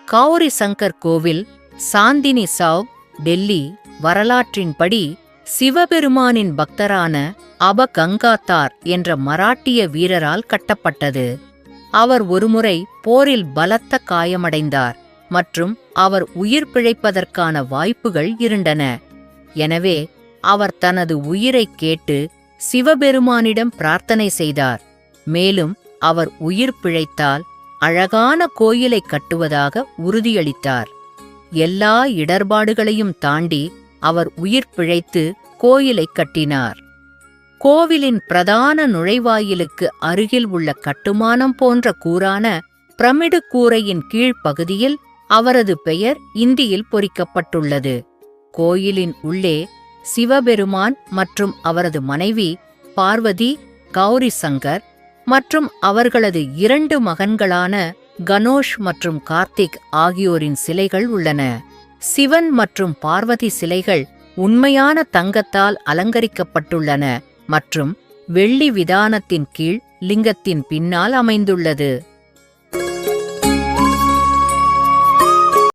கௌரி சங்கர் கோவில், சாந்தினி சௌக், டெல்லி. வரலாற்றின்படி சிவபெருமானின் பக்தரான அபகங்காதார் என்ற மராட்டிய வீரரால் கட்டப்பட்டது. அவர் ஒருமுறை போரில் பலத்த காயமடைந்தார் மற்றும் அவர் உயிர் பிழைப்பதற்கான வாய்ப்புகள் இருண்டன. எனவே அவர் தனது உயிரைக் கேட்டு சிவபெருமானிடம் பிரார்த்தனை செய்தார். மேலும் அவர் உயிர் பிழைத்தால் அழகான கோயிலை கட்டுவதாக உறுதியளித்தார். எல்லா இடர்பாடுகளையும் தாண்டி அவர் உயிர் பிழைத்து கோயிலை கட்டினார். கோவிலின் பிரதான நுழைவாயிலுக்கு அருகில் உள்ள கட்டுமானம் போன்ற கூரான பிரமிடு கூரையின் கீழ்ப்பகுதியில் அவரது பெயர் இந்தியில் பொறிக்கப்பட்டுள்ளது. கோயிலின் உள்ளே சிவபெருமான் மற்றும் அவரது மனைவி பார்வதி, கௌரி சங்கர் மற்றும் அவர்களது 2 மகன்களான கணோஷ் மற்றும் கார்த்திக் ஆகியோரின் சிலைகள் உள்ளன. சிவன் மற்றும் பார்வதி சிலைகள் உண்மையான தங்கத்தால் அலங்கரிக்கப்பட்டுள்ளன மற்றும் வெள்ளி விதானத்தின் கீழ் லிங்கத்தின் பின்னால் அமைந்துள்ளது.